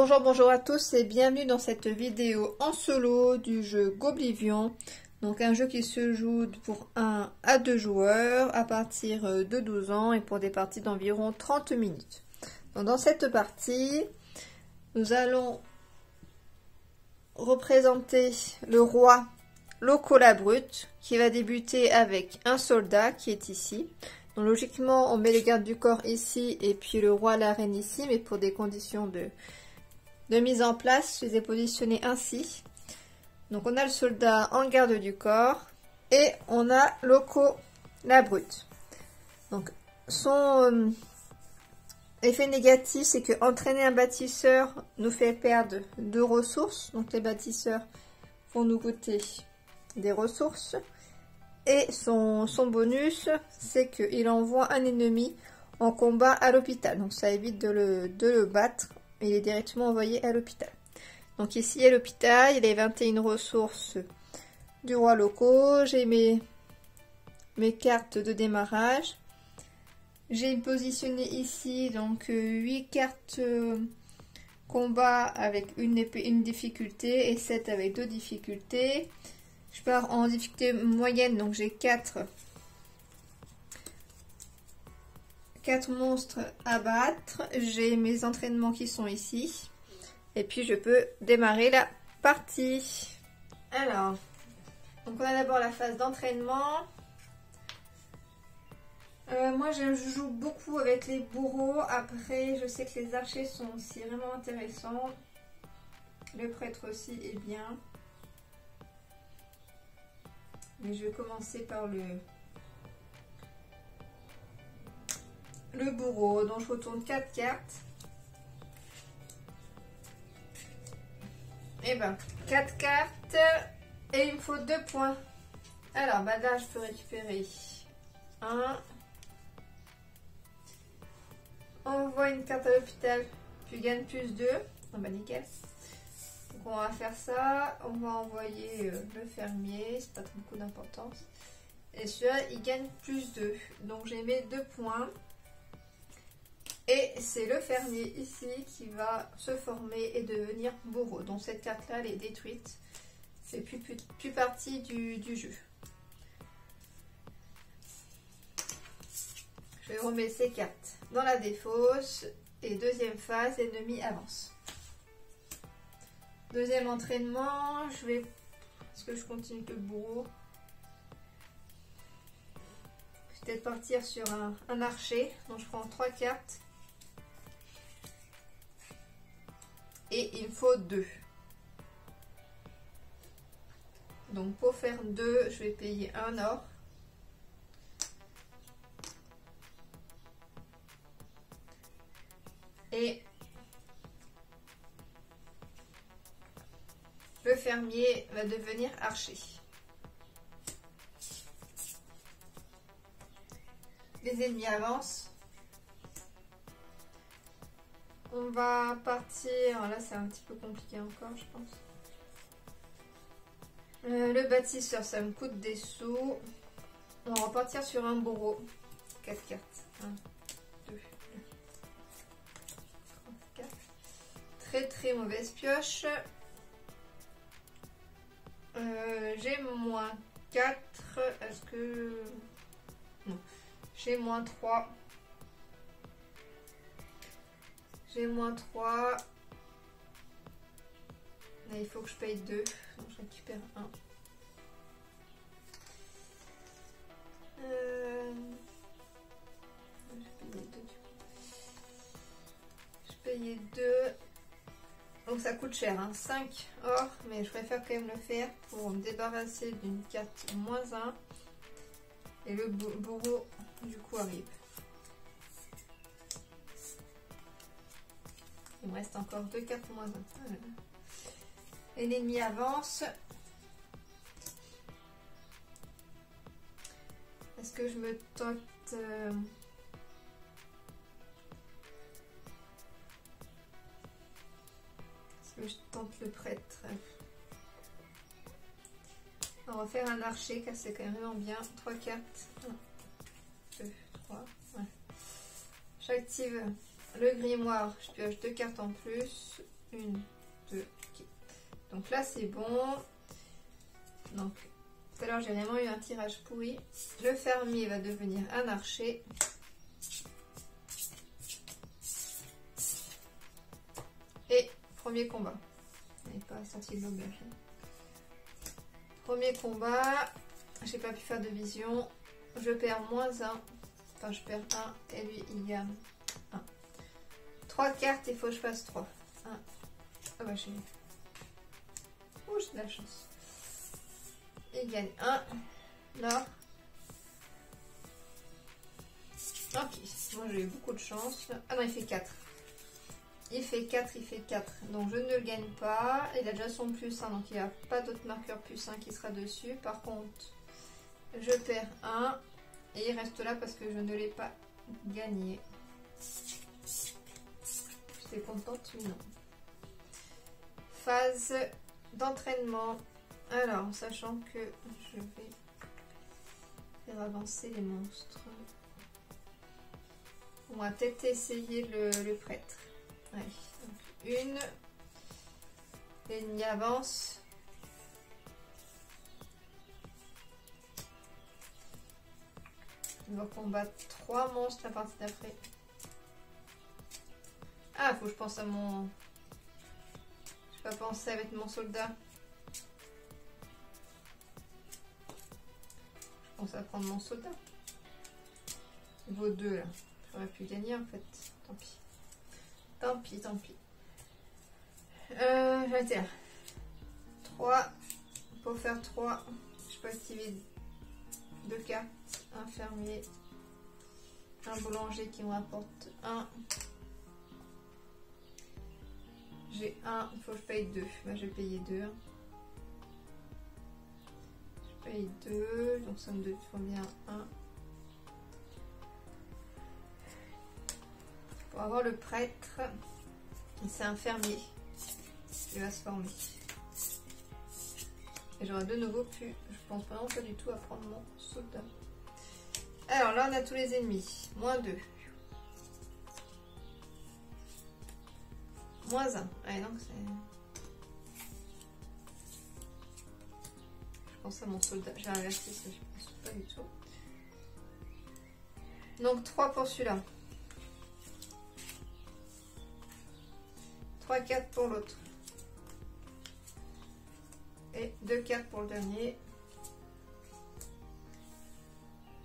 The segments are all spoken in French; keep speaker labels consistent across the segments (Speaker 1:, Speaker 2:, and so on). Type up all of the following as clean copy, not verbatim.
Speaker 1: Bonjour à tous et bienvenue dans cette vidéo en solo du jeu Goblivion. Donc un jeu qui se joue pour 1 à 2 joueurs à partir de 12 ans et pour des parties d'environ 30 minutes. Donc dans cette partie, nous allons représenter le roi Loco-la-Brute qui va débuter avec un soldat qui est ici. Donc logiquement on met les gardes du corps ici et puis le roi, la reine ici, mais pour des conditions de mise en place, je les ai positionnés ainsi. Donc on a le soldat en garde du corps et on a Loco la brute. Donc son effet négatif, c'est que entraîner un bâtisseur nous fait perdre 2 ressources. Donc les bâtisseurs vont nous coûter des ressources. Et son bonus, c'est qu'il envoie un ennemi en combat à l'hôpital. Donc ça évite de le battre. Il est directement envoyé à l'hôpital. Donc ici, il y a l'hôpital, il y a les 21 ressources du roi Loco. J'ai mes cartes de démarrage. J'ai positionné ici donc 8 cartes combat avec une difficulté et 7 avec 2 difficultés. Je pars en difficulté moyenne, donc j'ai 4 monstres à battre. J'ai mes entraînements qui sont ici. Et puis je peux démarrer la partie. Alors, donc on a d'abord la phase d'entraînement. Moi je joue beaucoup avec les bourreaux. Après je sais que les archers sont aussi vraiment intéressants. Le prêtre aussi est bien. Mais je vais commencer par le bourreau. Donc je retourne 4 cartes. Et ben 4 cartes. Et il me faut 2 points. Alors bah là je peux récupérer 1. On envoie une carte à l'hôpital. Tu gagnes plus 2. Ah bah nickel. Donc on va faire ça. On va envoyer le fermier. C'est pas beaucoup d'importance. Et celui-là il gagne plus 2. Donc j'ai mes 2 points. Et c'est le fermier ici qui va se former et devenir bourreau. Donc cette carte-là, elle est détruite. C'est plus partie du jeu. Je remets ces cartes dans la défausse. Et deuxième phase, l'ennemi avance. Deuxième entraînement, est-ce que je continue le bourreau? Je vais peut-être partir sur un archer. Donc je prends 3 cartes. Et il me faut 2. Donc pour faire 2, je vais payer 1 or. Et le fermier va devenir archer. Les ennemis avancent. On va partir, là c'est un petit peu compliqué encore je pense. Le bâtisseur ça me coûte des sous. On va repartir sur un bourreau. 4 cartes. 1, 2, 3, 4. Très mauvaise pioche. J'ai moins 4. Est-ce que... Non. J'ai moins 3. J'ai moins 3. Là, il faut que je paye 2. Donc je récupère 1. Je payais 2. Donc ça coûte cher. Hein. 5 or. Mais je préfère quand même le faire pour me débarrasser d'une carte moins 1. Et le bourreau du coup arrive. Il me reste encore 2 cartes moins 1. Et l'ennemi avance. Est-ce que je me tente Est-ce que je tente le prêtre? On va faire un archer car c'est quand même vraiment bien. 3 cartes. 1, 2, 3. Ouais. J'active le grimoire. Je pioche 2 cartes en plus. 1, 2, ok. Donc là c'est bon. Donc tout à l'heure j'ai vraiment eu un tirage pourri. Le fermier va devenir un archer. Et premier combat. Je n'ai pas sorti le logage. Premier combat. J'ai pas pu faire de vision. Je perds -1. Enfin je perds 1 et lui il gagne 1. 3 cartes, il faut que je fasse 3. 1. Ah bah j'ai... Oh, j'ai de la chance. Il gagne 1. Là. Ok, moi j'ai eu beaucoup de chance. Ah non, il fait 4. Il fait 4, il fait 4. Donc je ne le gagne pas. Il a déjà son +1, donc il n'y a pas d'autre marqueur +1 qui sera dessus. Par contre, je perds 1. Et il reste là parce que je ne l'ai pas gagné. J'étais contente, mais non. Phase d'entraînement. Alors, sachant que je vais faire avancer les monstres. On va peut-être essayer le prêtre. Allez, donc une. L'ennemi avance. On va combattre 3 monstres la partie d'après. Ah, faut que je pense à mon... Je vais pas penser avec mon soldat. Je pense à prendre mon soldat. Vos 2 là. J'aurais pu gagner en fait. Tant pis. Tant pis, tant pis. Je vais dire 3. Pour faire 3, je peux activer 2 cartes. Un fermier. Un boulanger qui me rapporte 1. J'ai 1, il faut que je paye 2. Bah, je vais payer 2. Je paye 2, donc somme de il faut bien 1. Pour avoir le prêtre, c'est un fermier qui va se former. Et j'aurais de nouveau pu, je pense vraiment pas du tout à prendre mon soldat. Alors là on a tous les ennemis. -2. -1. Allez, donc c'est... Je pense à mon soldat. J'ai inversé parce que je ne pense pas du tout. Donc 3 pour celui-là. 3, 4 pour l'autre. Et 2 cartes pour le dernier.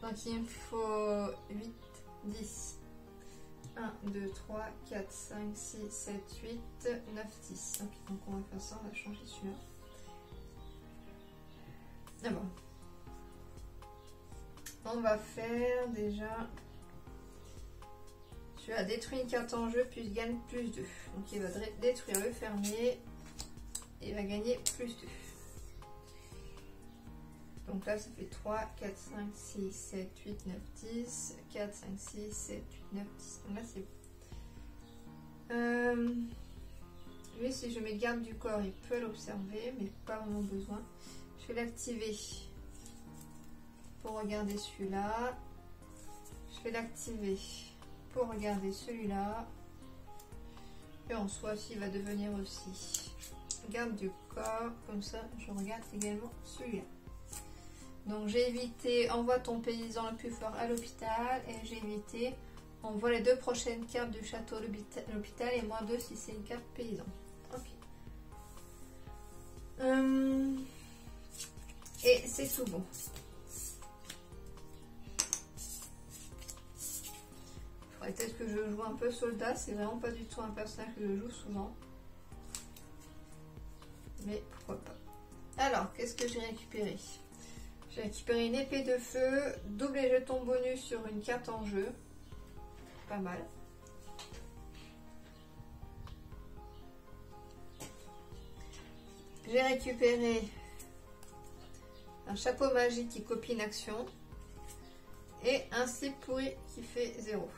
Speaker 1: Donc il me faut 8, 10. 1, 2, 3, 4, 5, 6, 7, 8, 9, 10. Ok, donc on va faire ça, on va changer celui-là. Ah bon. On va faire déjà... Tu as détruit une carte en jeu, puis gagne +2. Donc il va détruire le fermier. Et il va gagner +2. Donc là, ça fait 3, 4, 5, 6, 7, 8, 9, 10. 4, 5, 6, 7, 8, 9, 10. Donc là, c'est bon. Lui, si je mets garde du corps, il peut l'observer, mais pas vraiment besoin. Je vais l'activer pour regarder celui-là. Je vais l'activer pour regarder celui-là. Et en soi, il va devenir aussi garde du corps. Comme ça, je regarde également celui-là. Donc j'ai évité envoie ton paysan le plus fort à l'hôpital et j'ai évité envoie les 2 prochaines cartes du château à l'hôpital et -2 si c'est une carte paysan. Ok. Et c'est tout bon. Il faudrait peut-être que je joue un peu soldat, c'est vraiment pas du tout un personnage que je joue souvent. Mais pourquoi pas. Alors, qu'est-ce que j'ai récupéré ? J'ai récupéré une épée de feu, double et jeton bonus sur une carte en jeu. Pas mal. J'ai récupéré un chapeau magique qui copie une action. Et un slip pourri qui fait 0.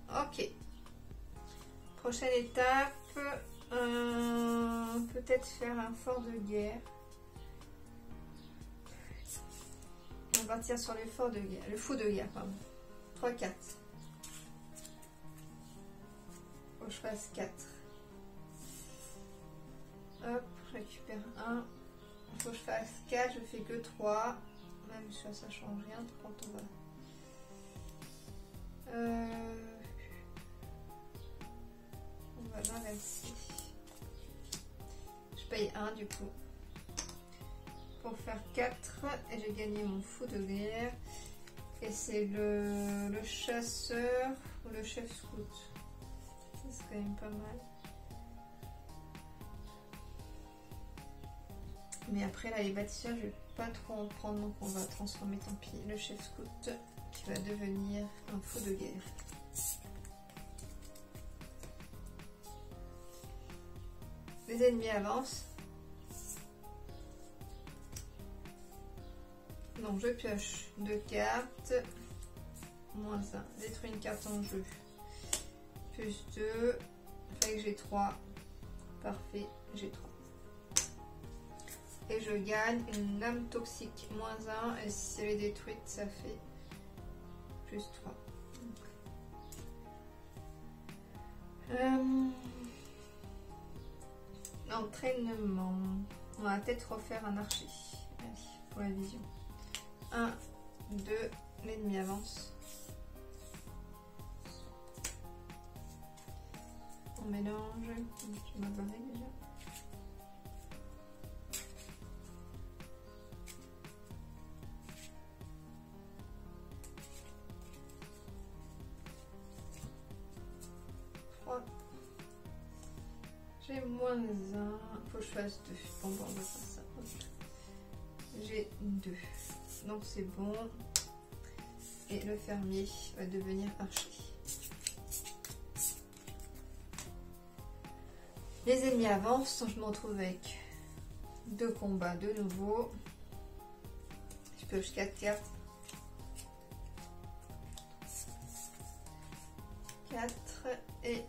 Speaker 1: Ok. Prochaine étape. Peut-être faire un fort de guerre. On va partir sur le fort de guerre. Le fou de guerre, pardon. 3, 4. que je fasse 4. Hop, je récupère 1. Il faut que je fasse 4, je fais que 3. Même si ça change rien quand on va. On va l'inverser. Je paye 1 du coup. Pour faire 4 et j'ai gagné mon fou de guerre. Et c'est le chasseur ou le chef scout. C'est quand même pas mal. Mais après là les bâtisseurs je vais pas trop en prendre donc on va transformer tant pis le chef scout qui va devenir un fou de guerre. Les ennemis avancent. Donc je pioche 2 cartes. Moins 1. Détruire une carte en jeu. Plus 2. Il fallait que j'ai 3. Parfait, j'ai 3. Et je gagne une lame toxique. Moins 1. Et si elle est détruite, ça fait plus 3. Entraînement. On va peut-être refaire un archer. Allez, pour la vision. 1, 2, l'ennemi avance. On mélange. Je m'en barré déjà. J'ai moins 1. Faut que je fasse 2. Bon, on va faire ça. J'ai 2. Donc c'est bon. Et le fermier va devenir archer. Les ennemis avancent. Je me retrouve avec 2 combats de nouveau. Je pioche 4 cartes. 4 et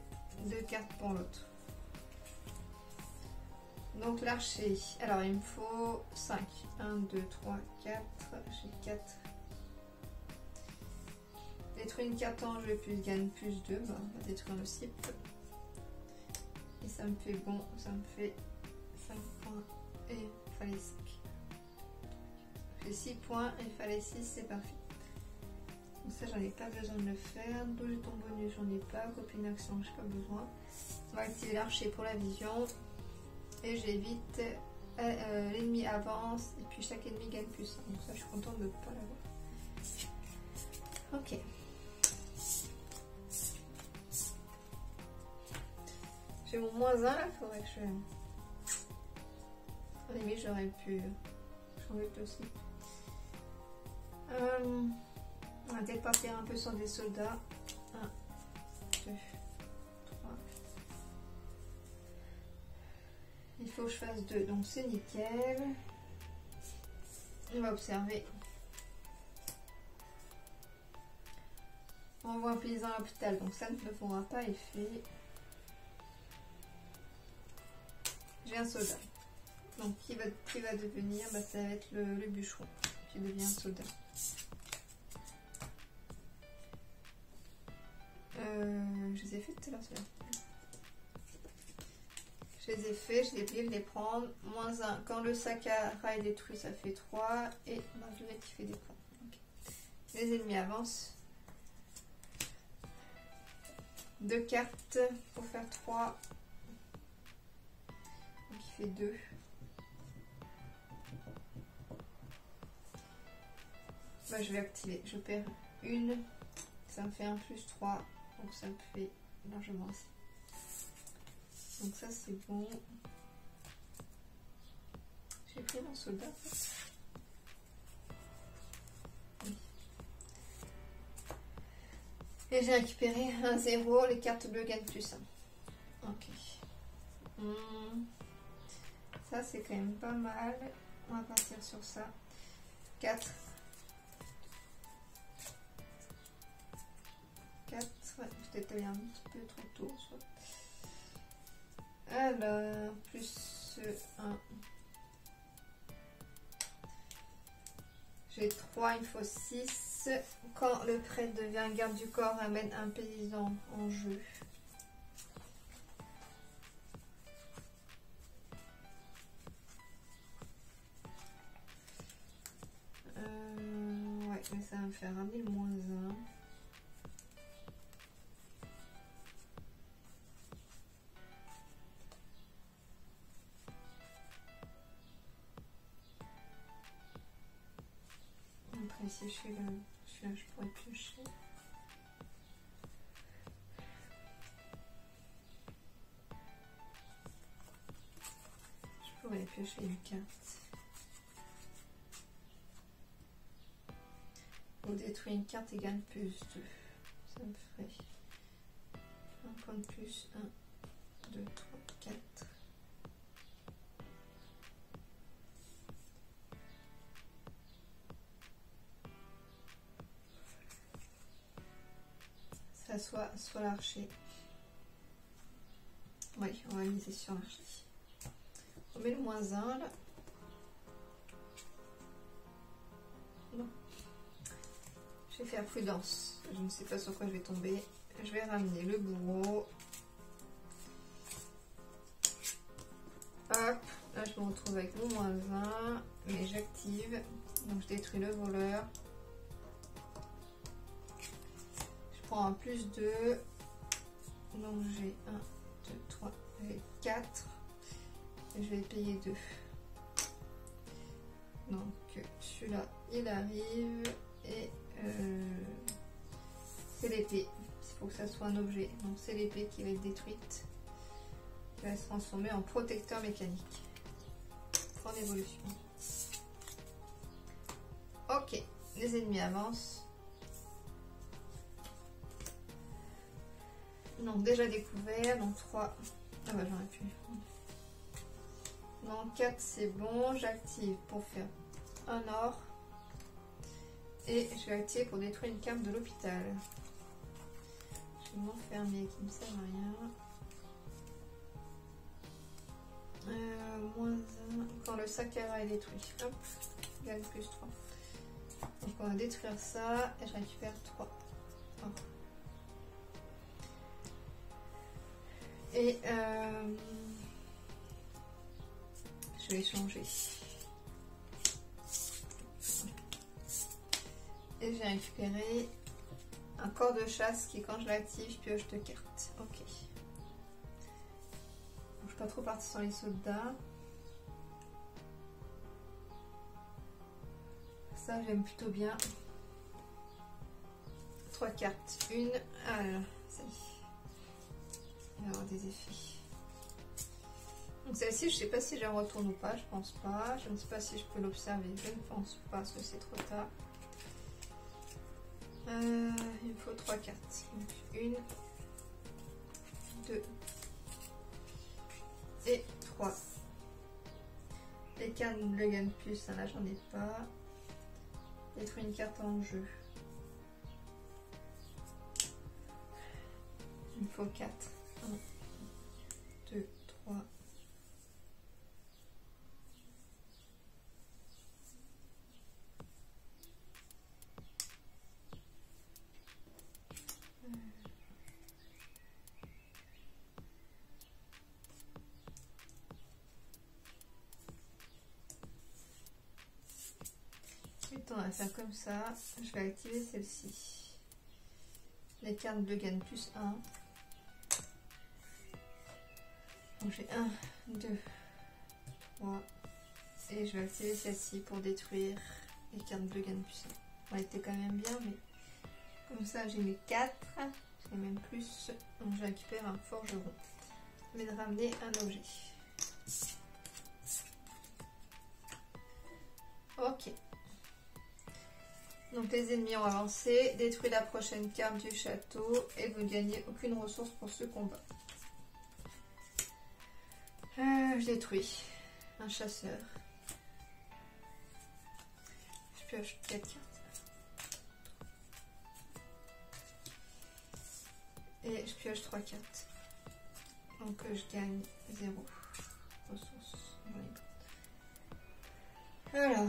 Speaker 1: 2 cartes pour l'autre. Donc l'archer, alors il me faut 5. 1, 2, 3, 4. J'ai 4. Détruire une carte en jeu plus gagne plus 2. Bon, on va détruire le cible. Et ça me fait bon, ça me fait 5 points. Et il fallait 5. J'ai 6 points et il fallait 6, c'est parfait. Donc ça j'en ai pas besoin de le faire. 12 jetons bonus, j'en ai pas. Copine action, j'ai pas besoin. On va activer l'archer pour la vision. Et j'évite l'ennemi avance et puis chaque ennemi gagne plus 1. Donc ça je suis contente de ne pas l'avoir. Ok. J'ai mon moins 1 là, il faudrait que je... À la limite j'aurais pu changer de aussi. On va peut-être partir un peu sur des soldats. 1, 2, 3. Il faut que je fasse 2, donc c'est nickel. On va observer. On voit un paysan à l'hôpital, donc ça ne fera pas effet. J'ai un soldat. Donc qui va devenir, bah, ça va être le bûcheron qui devient un soldat. Je les ai fait tout à l'heure ceux-là. Je les ai fait, j'ai oublié de les prendre. Moins 1. Quand le Sakara est détruit, ça fait 3. Et Marguerite qui fait des points. Okay. Les ennemis avancent. 2 cartes pour faire 3. Donc il fait 2. Bah, je vais activer. Je perds une. Ça me fait un plus 3. Donc ça me fait largement assez. Donc ça c'est bon. J'ai pris mon soldat. Oui. Et j'ai récupéré un 0. Les cartes bleues gagnent plus 1. Ok. Ça c'est quand même pas mal. On va partir sur ça. 4. 4. Peut-être aller un petit peu trop tôt. Soit. Alors, plus 1. J'ai 3, il faut 6. Quand le prêtre devient garde du corps, amène un paysan en jeu. Mais ça va me faire ramener le -1. Après, si je fais celui-là, je pourrais piocher. Je pourrais piocher une carte. On détruit une carte et gagne +2. Ça me ferait un point de plus. 1, 2, 3, 4. Ça soit l'archer. Oui, on va miser sur l'archer. On met le -1 là. Non. Je vais faire prudence. Je ne sais pas sur quoi je vais tomber. Je vais ramener le bourreau. Hop. Là, je me retrouve avec mon -1. Mais j'active. Donc, je détruis le voleur. Je prends un +2. Donc, j'ai 1, 2, 3, j'ai 4. Et je vais payer 2. Donc, celui-là, il arrive. Et c'est l'épée. Il faut que ça soit un objet. Donc, c'est l'épée qui va être détruite. Qui va se transformer en protecteur mécanique. En évolution. Ok. Les ennemis avancent. Donc, déjà découvert. Donc, 3. Ah bah, j'aurais pu. Non, 4 c'est bon, j'active pour faire un or. Et je vais activer pour détruire une carte de l'hôpital. Je vais m'enfermer qui ne me sert à rien. -1. Quand le Sakara est détruit. Hop, gagne +3. Donc on va détruire ça et je récupère 3. Oh. Et je vais changer. Et j'ai récupéré un corps de chasse qui, quand je l'active, je pioche 2 cartes. Ok. Donc, je suis pas trop partie sur les soldats. Ça, j'aime plutôt bien. 3 cartes. Une. Alors, ça y est. Il va y avoir des effets. Donc celle-ci, je sais pas si j'en retourne ou pas, je pense pas. Je ne sais pas si je peux l'observer, je ne pense pas, parce que c'est trop tard. Il me faut 3 cartes. Donc 1, 2 et 3. Les cartes le gagnent plus, hein, là j'en ai pas. Détruire une carte en jeu. Il me faut 4. 1, 2, 3. On va faire comme ça. Je vais activer celle-ci. Les cartes bleues gagnent +1. Donc j'ai 1, 2, 3. Et je vais activer celle-ci pour détruire les cartes bleues gagnent +1. On était quand même bien, mais comme ça j'ai mes 4. J'ai même plus. Donc je récupère un forgeron. Mais de ramener un objet. Ok. Donc les ennemis ont avancé, détruit la prochaine carte du château et vous ne gagnez aucune ressource pour ce combat. Je détruis un chasseur. Je pioche 4 cartes. Et je pioche 3 cartes. Donc je gagne 0 ressources. Alors.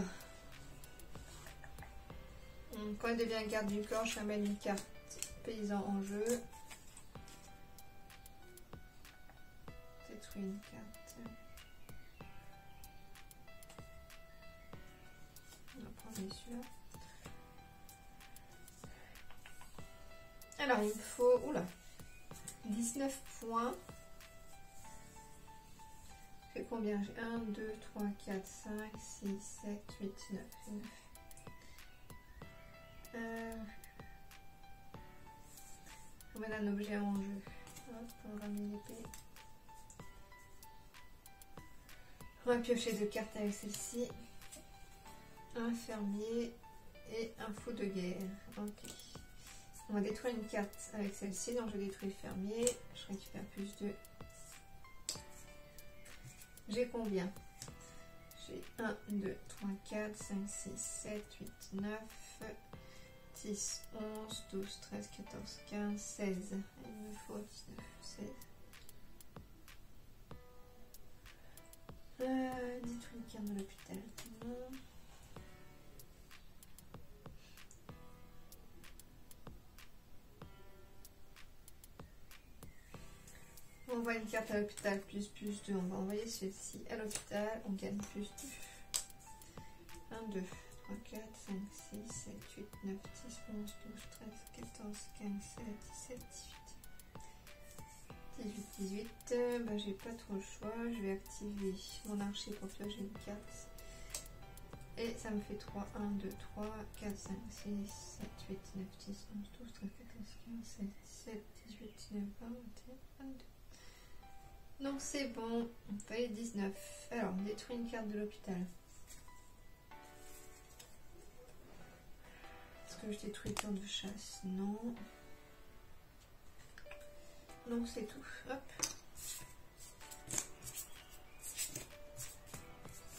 Speaker 1: Quand il devient garde du corps, je ramène une carte paysan en jeu. Détruis une carte. On va prendre celui-là. Alors, il me faut, oula, 19 points. C'est combien? J'ai 1, 2, 3, 4, 5, 6, 7, 8, 9. On met un objet en jeu. Hop, on ramène l'épée. On va piocher 2 cartes avec celle-ci. Un fermier et un fou de guerre. Ok. On va détruire une carte avec celle-ci. Donc je détruis le fermier. Je récupère plus de... J'ai combien? J'ai 1, 2, 3, 4, 5, 6, 7, 8, 9, 10, 11, 12, 13, 14, 15, 16. Il me faut 19, 16. Détruire une carte de l'hôpital. Non. On envoie une carte à l'hôpital, plus 2. On va envoyer celle-ci à l'hôpital. On gagne plus 2. 1, 2, 3, 4, 5, 6, 7, 8, 9, 10, 11, 12, 13, 14, 15, 16, 17, 18. 18, bah, j'ai pas trop le choix. Je vais activer mon archer pour piocher une carte. Et ça me fait 3. 1, 2, 3, 4, 5, 6, 7, 8, 9, 10, 11, 12, 13, 14, 15, 16, 17, 18, 19, 20, 21, 22. Donc c'est bon, on fait 19. Alors, on détruit une carte de l'hôpital. Est-ce que je détruis le temps de chasse? Non. Donc c'est tout. Hop.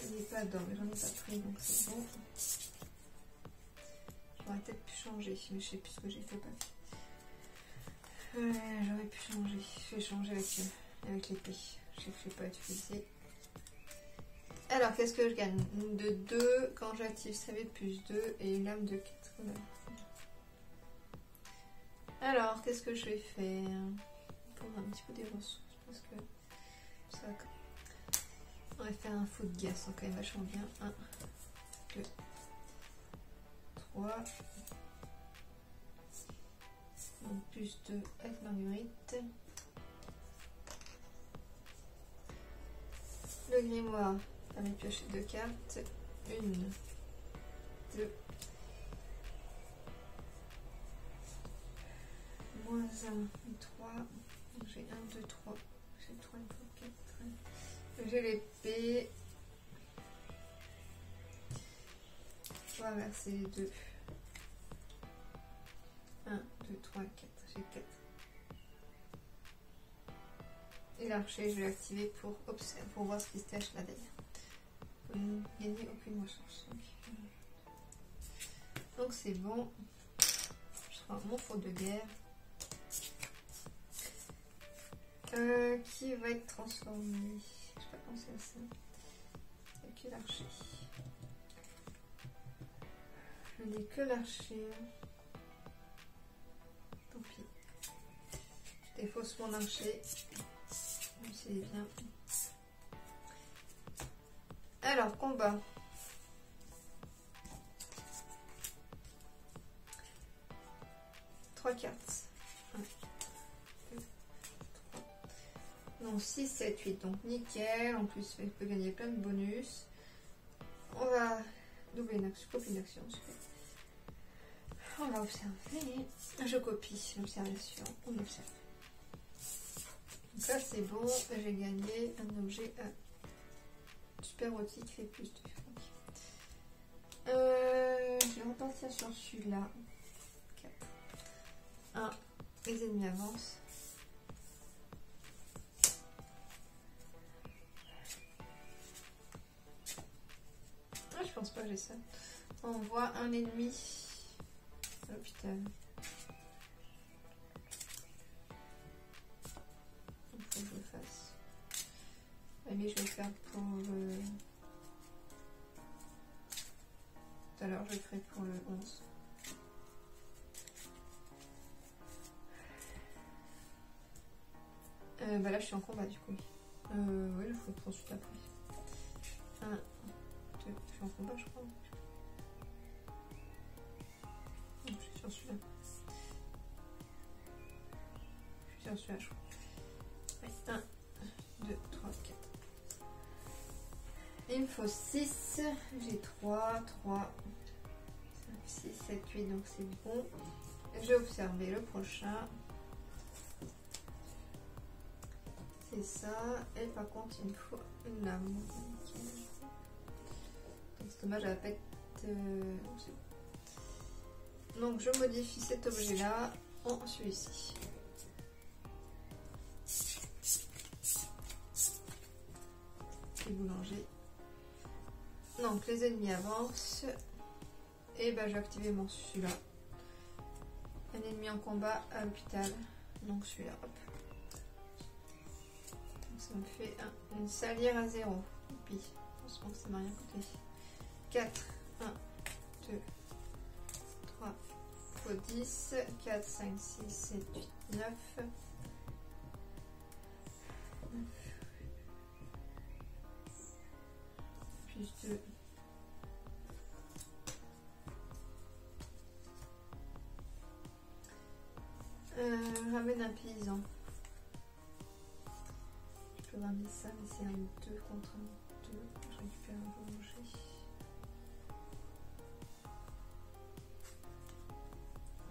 Speaker 1: Je n'ai pas d'or, mais j'en ai pas pris, donc c'est bon. J'aurais peut-être pu changer, mais je sais plus ce que j'ai fait. J'aurais pu changer. Je vais changer avec l'épée. Je ne sais pas utiliser. Alors, qu'est-ce que je gagne? De 2 quand j'active CV plus 2 et une lame de 4. Voilà. Alors, qu'est-ce que je vais faire? Pour un petit peu des ressources. Parce que ça. On va faire un fou de guerre, ça quand même vachement bien. 1, 2, 3. Donc, plus 2 avec Marguerite. Le grimoire permet de piocher 2 cartes. 1, 2. Moins 1 et 3. J'ai 1, 2, 3. J'ai 3, il faut 4. J'ai l'épée. On va verser les 2. 1, 2, 3, 4. J'ai 4. Et l'archer, je vais l'activer pour observer, pour voir ce qui se cache là derrière. Gagner aucune ressource. Donc c'est bon. Je prends mon faux de guerre. Qui va être transformé. Je n'ai pas pensé à ça. Il n'y a que l'archer. Je n'ai que l'archer. Tant pis. Je défausse mon archer. C'est bien. Alors, combat. Trois cartes. 1, 2, 3. Donc 6, 7, 8. Donc nickel. En plus, je peux gagner plein de bonus. On va doubler une action. Copier une action. On va observer. Je copie l'observation. On observe. Donc ça c'est bon, j'ai gagné un objet super outil qui fait plus de... Je vais repartir sur celui-là. 4. 1. Les ennemis avancent. Ah, je pense pas que j'ai ça. On voit un ennemi à l'hôpital. Que je le fasse. Mais je vais le faire pour le... Tout à l'heure, je le ferai pour le 11. Bah là, je suis en combat du coup. Oui, il faut le suite après. 1, 2, je suis en combat, je crois. Non, je suis sur celui-là. Non, celui-là, je crois. 1, 2, 3, 4. Il me faut 6. J'ai 3, 3, 5, 6, 7, 8. Donc c'est bon. Je vais observer le prochain. C'est ça. Et par contre, il me faut une lame. C'est dommage, elle va pas être... Donc je modifie cet objet là en celui-ci. Et boulanger. Donc les ennemis avancent. Et ben je vais activer mon celui-là. Un ennemi en combat à l'hôpital. Donc celui-là, hop. Donc, ça me fait une salière à 0. Et puis, heureusement que ça m'a rien coûté. 4, 1, 2, 3, 10, 4, 5, 6, 7, 8, 9. Plus 2. Ramène un paysan. Je peux ramener ça, mais c'est un 2 contre un 2. Je récupère un boulanger.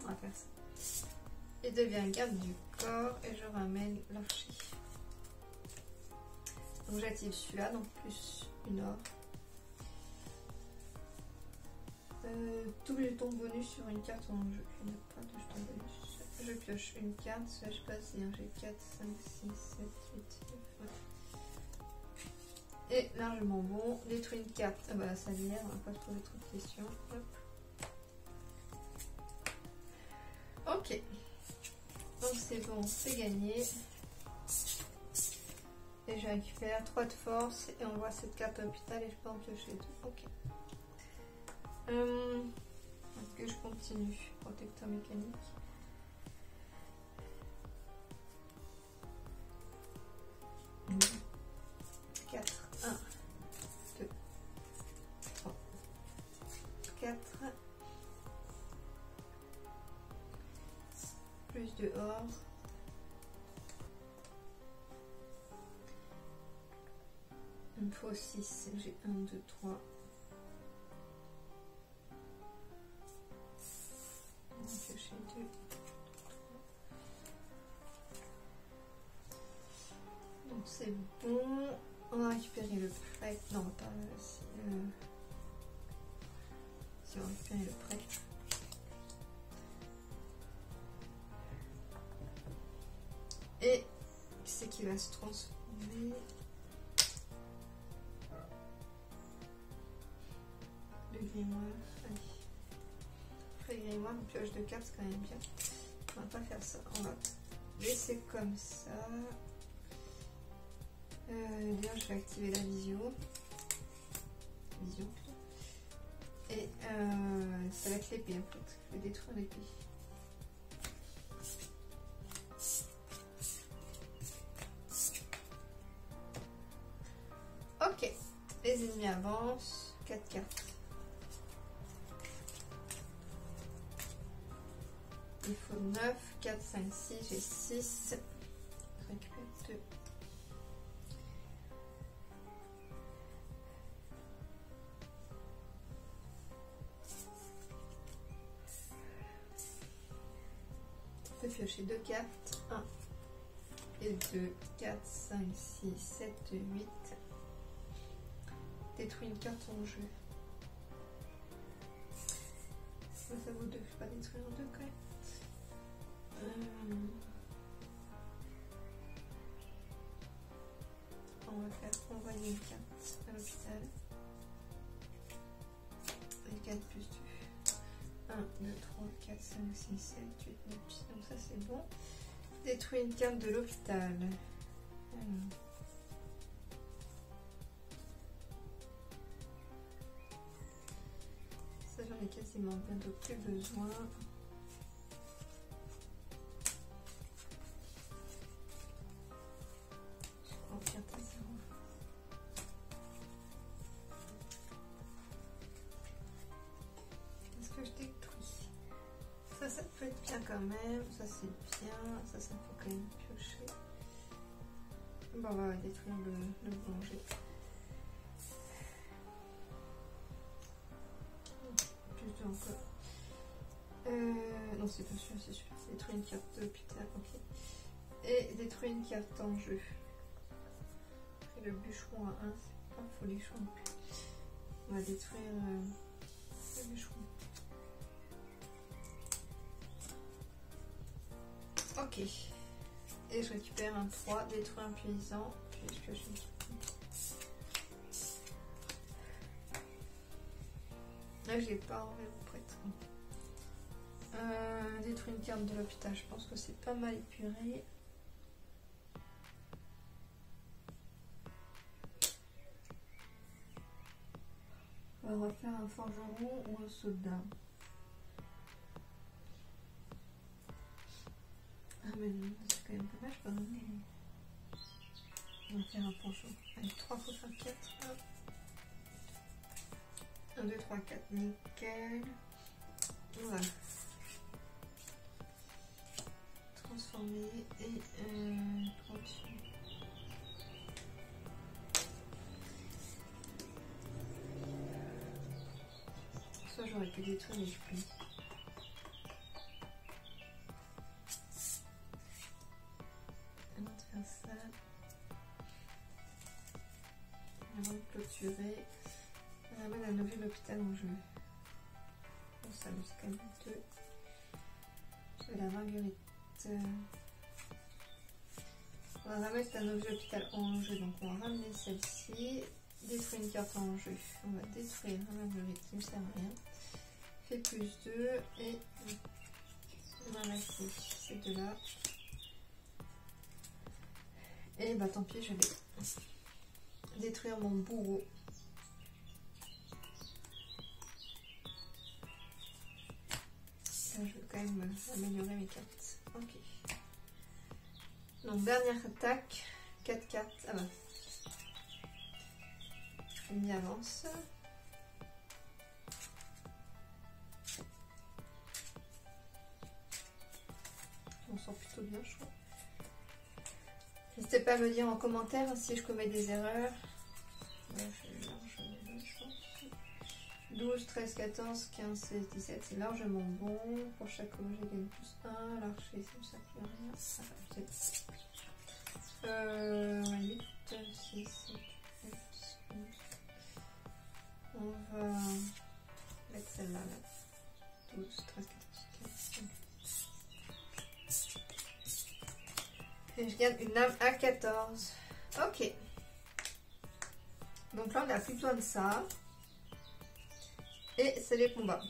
Speaker 1: On va faire ça. Il devient garde du corps et je ramène l'archer. Donc j'active celui-là, donc plus une or. Double ton bonus sur une carte en jeu. Je n'ai pas de jeton bonus. Je pioche une carte, ça je passe et j'ai 4, 5, 6, 7, 8, 9. Et largement bon. Détruire une carte. Ah bah ça vient, on va pas se poser trop de questions. Hop. Ok. Donc c'est bon, c'est gagné. Et je récupère 3 de force et on voit cette carte à l'hôpital et je peux en piocher 2. Ok. Est-ce que je continue? Protecteur mécanique. Mmh. 4, 1, 2, 3, 4. Plus de or. Il me faut 6. J'ai 1, 2, 3. On va piocher 2. Donc c'est bon. On va récupérer le prêt. Non, pas si on va récupérer le prêt. Et qui c'est qui va se transformer? Le grimoire. Allez. Après grimoire, une pioche de cartes, c'est quand même bien. On va pas faire ça. On va laisser comme ça. D'ailleurs, je vais activer la vision. Et ça va être l'épée en fait. Je vais détruire l'épée. Ok. Les ennemis avancent. 4 cartes. Il faut 9, 4, 5, 6. J'ai 6. Je récupère 2. Je peux piocher 2 cartes. 1 et 2, 4, 5, 6, 7, 8. Détruire une carte en jeu. Ça vaut 2. Je ne vais pas détruire 2 quand même. On va faire envoyer une carte à l'hôpital. Et 4 plus 2. 1, 2, 3, 4, 5, 6, 7, 8, 9, 10. Donc ça c'est bon. Détruire une carte de l'hôpital. Ça j'en ai quasiment bientôt plus besoin. Je prends carte à 0. Est-ce que je détruis? Ça peut peut être bien quand même. Ça c'est bien. Ça me fait quand même piocher. Bon, on va détruire le boulanger. Plus de encore. Non, c'est pas sûr, c'est sûr. Détruire une carte d'hôpital, ok. Et détruire une carte en jeu. Et le bûcheron à 1, c'est pas folichon non plus. On va détruire le bûcheron. Ok. Et je récupère un 3, détruire un paysan, puis je pioche une carte. Là, je l'ai pas enlevé au prêtre. Détruire une carte de l'hôpital, je pense que c'est pas mal épuré. On va faire un forgeron ou un soldat. Ah mais non, c'est quand même pas mal, je peux ramener. On va faire un forgeron. Allez, 3 fois faire 4. 1, 2, 3, 4, nickel. Voilà. Transformer et 3 dessus. Ça j'aurais pu détruire les pluies. Avant de faire ça, avant de clôturer, on ramène à nouveau l'hôpital en jeu. Bon, ça me fait quand même 2. C'est la Marguerite. On va remettre un objet hôpital en jeu, donc on va ramener celle-ci, détruire une carte en jeu, on va détruire un Marguerite qui ne sert à rien, fait plus 2 et on va rester ces deux là. Et bah tant pis, je vais détruire mon bourreau. Là, je vais quand même améliorer mes cartes. Ok. Donc dernière attaque, 4 cartes. Ah bah. On y avance. On sent plutôt bien, je crois. N'hésitez pas à me dire en commentaire si je commets des erreurs. Ouais, je pense. 12, 13, 14, 15, 16, 17, c'est largement bon. Pour chaque objet, je gagne plus 1. L'archer, ça ne sert plus à rien. Ah, 8, 6, 7, 8, 11. On va mettre celle-là, là. 12, 13, 14, 15. Et je gagne une âme à 14. Ok. Donc là, on n'a plus besoin de ça. Et c'est les combats.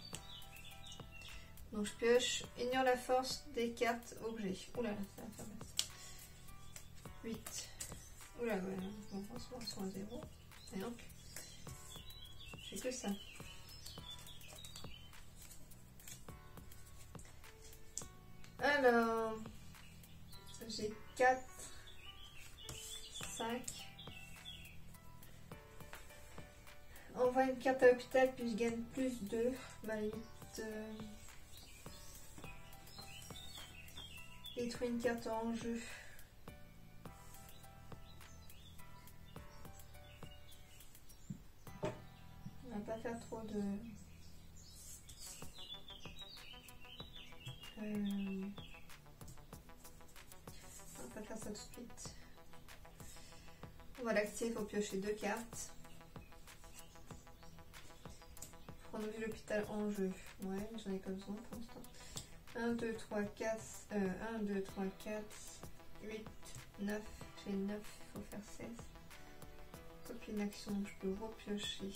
Speaker 1: Donc je pioche, ignore la force des cartes objets. Oula, ça va faire mal. 8. Oula, ouais, bon, franchement, ils sont à 0. Et donc, j'ai que ça. Alors, j'ai 4, 5. On voit une carte à l'hôpital, puis je gagne plus 2. Ma limite. Détruire une carte en jeu. On va pas faire trop de. On va pas faire ça tout de suite. On va l'activer, il faut piocher 2 cartes. Prendre l'hôpital en jeu. Ouais, j'en ai pas besoin pour l'instant. 1, 2, 3, 4. 1, 2, 3, 4. 8, 9. J'ai 9, il faut faire 16. Copie une action, je peux repiocher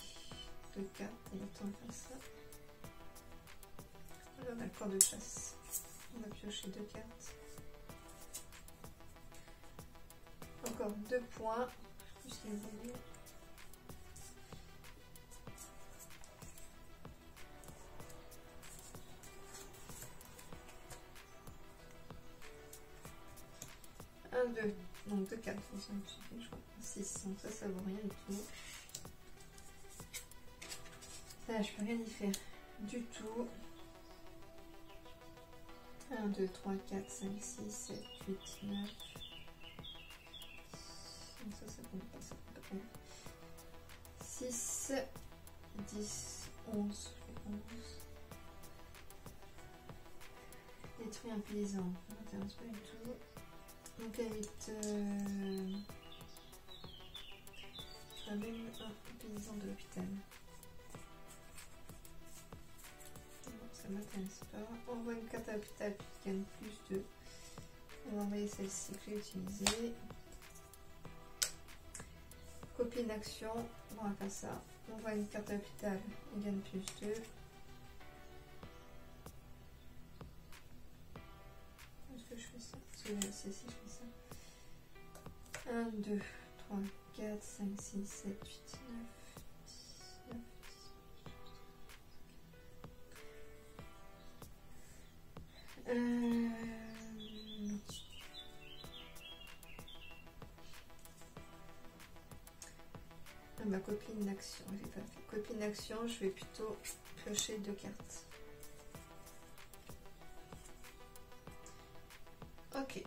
Speaker 1: 2 cartes. Il est temps de faire ça. Alors, on a le corps de chasse. On va piocher 2 cartes. Encore 2 points. Plus les ennemis. Un, 2, donc 2 cartes, je crois. 6, donc ça vaut rien du tout. Ça, je peux rien y faire du tout. 1, 2, 3, 4, 5, 6, 7, 8, 9. Donc ça compte pas, ça compte pas. 6, 10, 11, 11. Détruit un paysan, ça m'intéresse pas du tout. Donc évite ramène un paysan de l'hôpital. Ça m'intéresse pas. Envoie une carte à l'hôpital qui gagne plus de. On va envoyer celle-ci que j'ai utilisée. Copie d'action, on va faire ça. On envoie une carte à l'hôpital, il gagne plus 2. Est-ce que je fais ça? Si, je fais ça. 1, 2, 3, 4, 5, 6, 7, 8, 9, 10, 9. Ma copine d'action, j'ai pas fait. Copine d'action, je vais plutôt piocher 2 cartes. Ok,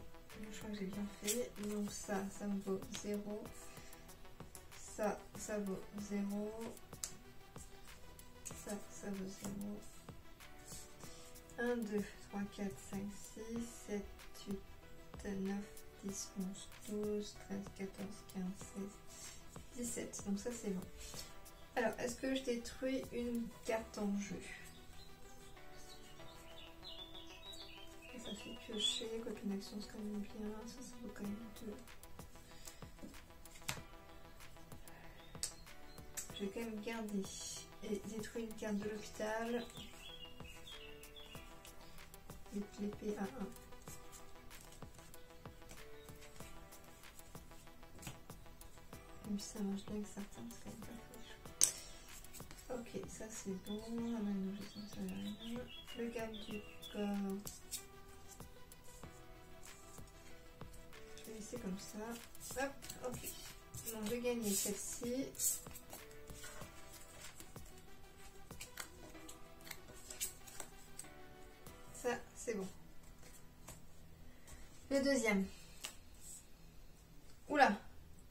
Speaker 1: je crois que j'ai bien fait. Donc ça me vaut 0. Ça vaut 0. Ça vaut 0. 1, 2, 3, 4, 5, 6, 7, 8, 9, 10, 11, 12, 13, 14, 15, 16, 17. Donc ça c'est bon. Alors, est-ce que je détruis une carte en jeu? Ça fait piocher, copine d'action c'est quand même bien, ça vaut quand même 2. Je vais quand même garder et détruire une carte de l'hôpital. L'épée à 1. Et puis ça marche bien avec certains, c'est quand même pas très chaud. Ok, ça c'est bon. La main ça va rien. Le garde du corps. Je vais laisser comme ça. Hop, ok. Donc je vais gagner celle-ci. Ça, c'est bon. Le deuxième. Oula,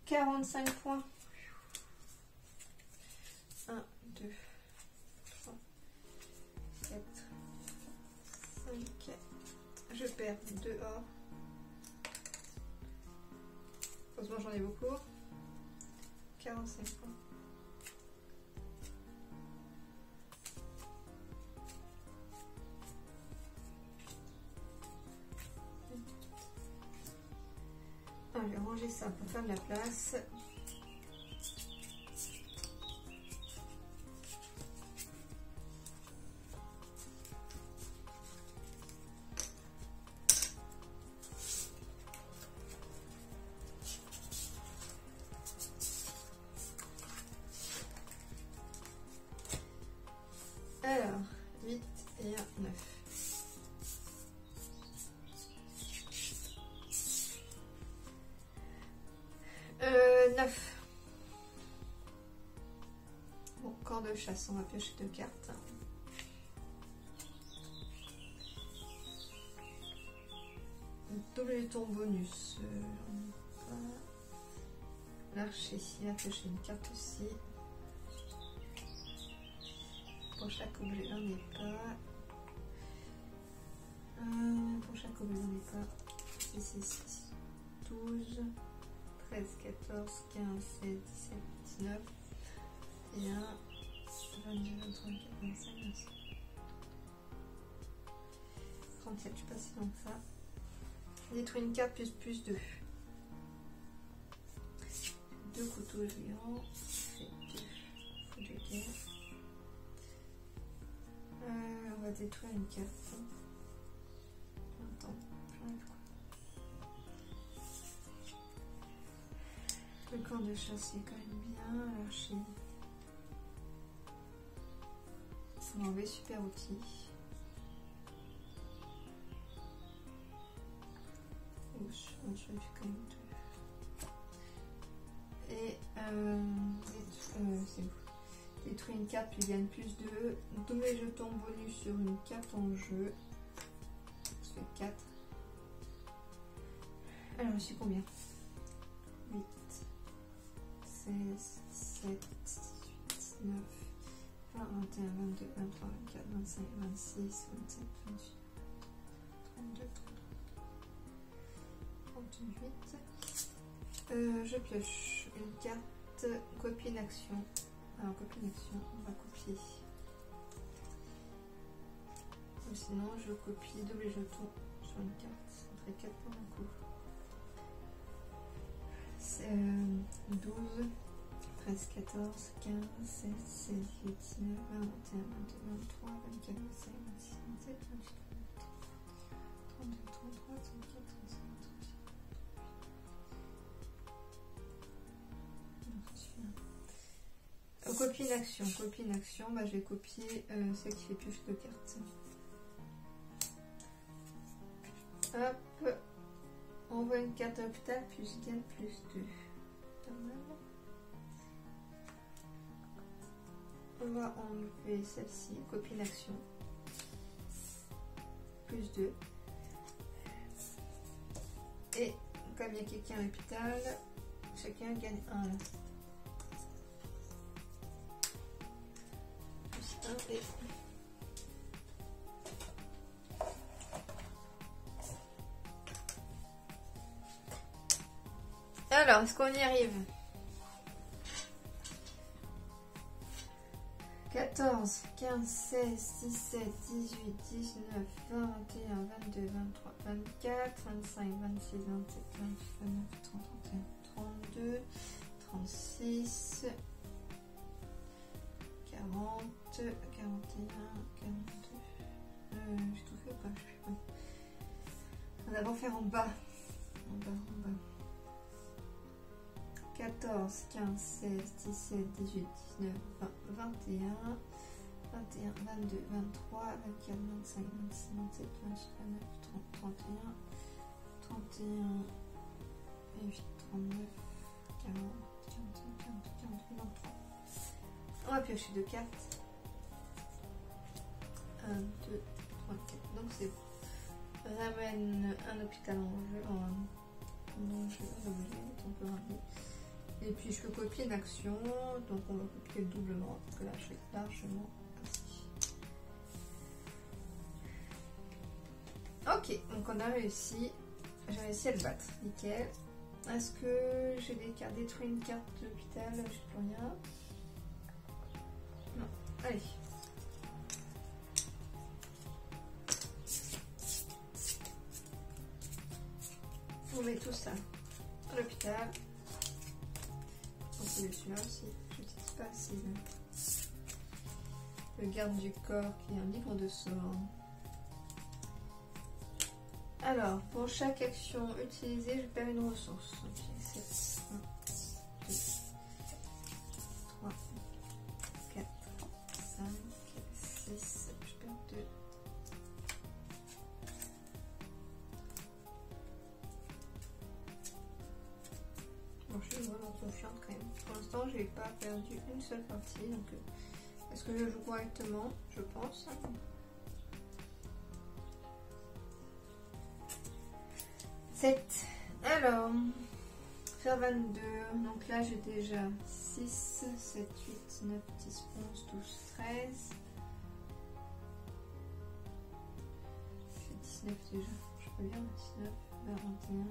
Speaker 1: 45 points. 1, 2, 3, 4, 5. Je perds 2 or. Heureusement, j'en ai beaucoup. 45 points. Je vais ranger ça pour faire de la place. Alors, 8 et 1, 9. Bon, corps de chasse, on va piocher 2 cartes. Double ton bonus. L'archer, il va piocher une carte aussi. Pour chaque objet, j'en ai pas. Pour chaque objet, j'en ai pas. 6, 12. 13, 14, 15, 16, 17, 19, et 1, 22, 23, 24, 25, 26. 37, je suis pas si loin que ça. Détruire une carte plus 2. 2 couteaux géants. C'est 2 fous de guerre. On va détruire une carte. Attends, j'enlève quoi? Le corps de chasse est quand même bien, l'archer. On va enlever super outil. On fait quand même tout. Et c'est bon. Détruire une carte, puis gagne plus 2. Tous mes jetons bonus sur une carte en jeu. ça fait 4. Alors, je suis combien? 8, 16, 17, 18, 19, 20, 21, 22, 23, 24, 25, 26, 27, 28, 32, 38. Je pioche une carte copie d'action. Alors, copie d'action, on va copier. Ou sinon, je copie double jeton sur une carte. Ça ferait 4 pour un coup. 12, 13, 14, 15, 16, 17, 18, 19, 20, 21, 22, 23, 24, 25, 26, 27, 28, 32, 33, 34, 35, 36. Copie d'action, bah, je vais copier celle qui fait pioche de cartes. Hop, on voit une carte à l'hôpital, plus gain, plus 2. Pas mal. On va enlever celle-ci, copie d'action, plus 2. Et comme il y a quelqu'un à l'hôpital, chacun gagne 1. Plus 1 et... Alors, est-ce qu'on y arrive? 14, 15, 16, 17, 18, 19, 20, 21, 22, 23, 24, 25, 26, 27, 28, 29, 30, 31, 32, 36, 40, 41, 42. J'ai tout fait ou pas? Je sais pas. On va d'abord faire en bas. En bas. 14, 15, 16, 17, 18, 19, 20, 21, 21, 22, 23, 24, 25, 26, 27, 28, 29, 30, 31, 31, 28, 39, 40, 41, 42, 43, 43. On va piocher 2 cartes. 1, 2, 3, 4. Donc c'est bon. Ramène un hôpital en jeu, en objet, on peut ramener. Et puis je peux copier une action, donc on va copier doublement, parce que là je suis largement assis. Ok, donc on a réussi, j'ai réussi à le battre, nickel. Est-ce que j'ai des cartes, détruit une carte de l'hôpital? Je sais plus rien. Non, allez. On met tout ça à l'hôpital. On peut le celui-là aussi, je n'utilise pas assez. Le garde du corps qui est un livre de sort. Alors, pour chaque action utilisée, je perds une ressource. Ok, 7, 1, 2, 3, 4, 5, 6, je perds 2. Bon, je suis vraiment confiante quand même. Pour l'instant, je n'ai pas perdu une seule partie. Donc, est-ce que je joue correctement? Je pense. Alors, faire 22. Donc là, j'ai déjà 6, 7, 8, 9, 10, 11, 12, 13. Je fais 19 déjà. Je peux bien 19, 21.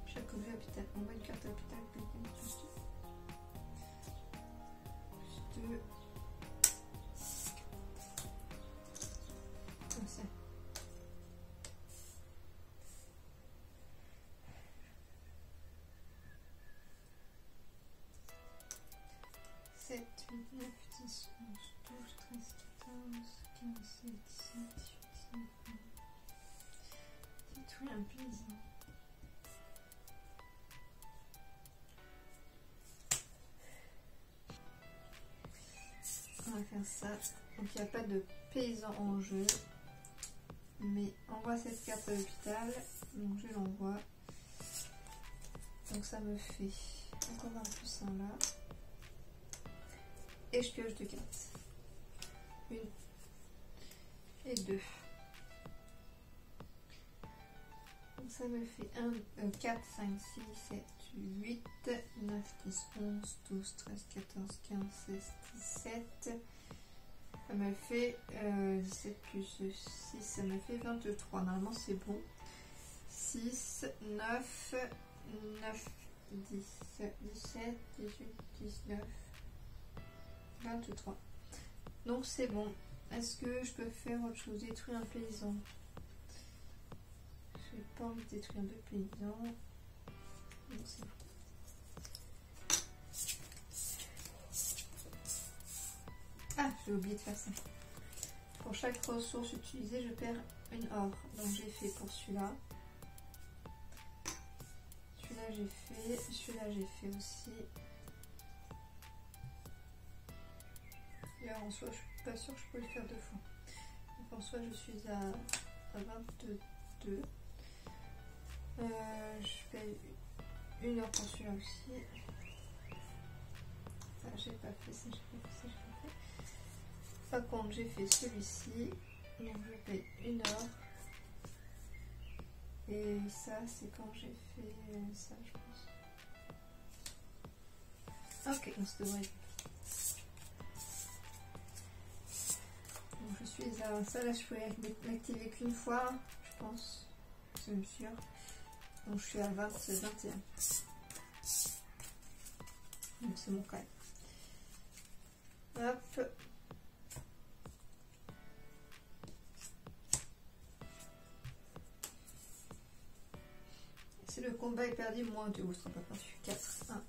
Speaker 1: Chaque objet hôpital. On voit une carte hôpital plus 2. Comme ça. Sept, 8, 9, 10, 11, 12, 13, 14, 15, 16, 17, 18, 19, 20. C'est tout un paysan. On va faire ça. Donc il n'y a pas de paysan en jeu. Mais on voit cette carte à l'hôpital. Donc je l'envoie. Donc ça me fait encore un plus 1 là. Et je pioche 2 cartes. Une et 2. Donc ça me fait 4, 5, 6, 7, 8, 9, 10, 11, 12, 13, 14, 15, 16, 17. Ça me fait 17 plus 6, ça me fait 23. Normalement c'est bon. 6, 9, 9, 10, 17, 18, 19, 23. Donc c'est bon. Est-ce que je peux faire autre chose? Détruire un paysan. J'ai pas envie de détruire deux paysans. Donc c'est bon. Ah, j'ai oublié de faire ça. Pour chaque ressource utilisée, je perds une or. Donc j'ai fait pour celui-là. Celui-là j'ai fait. Celui-là j'ai fait aussi. Et alors, en soi, je suis pas sûre que je peux le faire deux fois. Donc en soi, je suis à 22. Je fais une heure pour celui-là aussi. Ça, j'ai pas fait ça, j'ai pas fait ça, j'ai pas fait. Par contre, j'ai fait celui-ci. Donc je paye une heure. Et ça, c'est quand j'ai fait ça, je pense. Ok, on se devrait. Donc je suis à ça, là je peux l'activer qu'une fois, je pense. C'est même sûr. Donc je suis à 21. Donc c'est mon cas. Hop. Si le combat est perdu, moins 2. Ce sera pas perdu. 4. 1,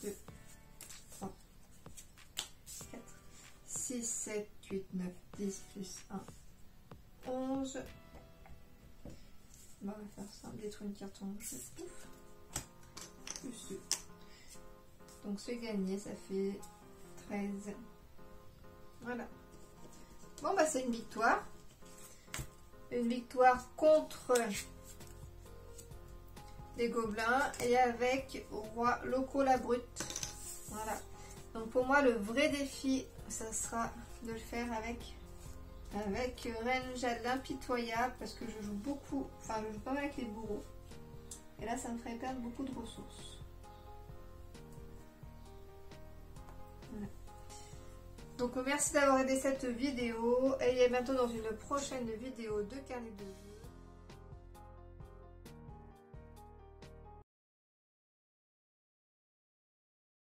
Speaker 1: 2, 3, 4, 6, 7, 8, 9, 10, plus 1, 11. On va faire ça. Détruire une carte en jeu. Plus 2. Donc c'est gagné, ça fait 13. Voilà. Bon bah c'est une victoire. Une victoire contre les gobelins et avec roi locaux la brute. Voilà. Donc pour moi le vrai défi, ça sera de le faire avec Reine Jade l'impitoyable parce que je joue beaucoup, enfin je joue pas mal avec les bourreaux. Et là ça me ferait perdre beaucoup de ressources. Voilà. Donc merci d'avoir aidé cette vidéo et à bientôt dans une prochaine vidéo de carnet de jeu.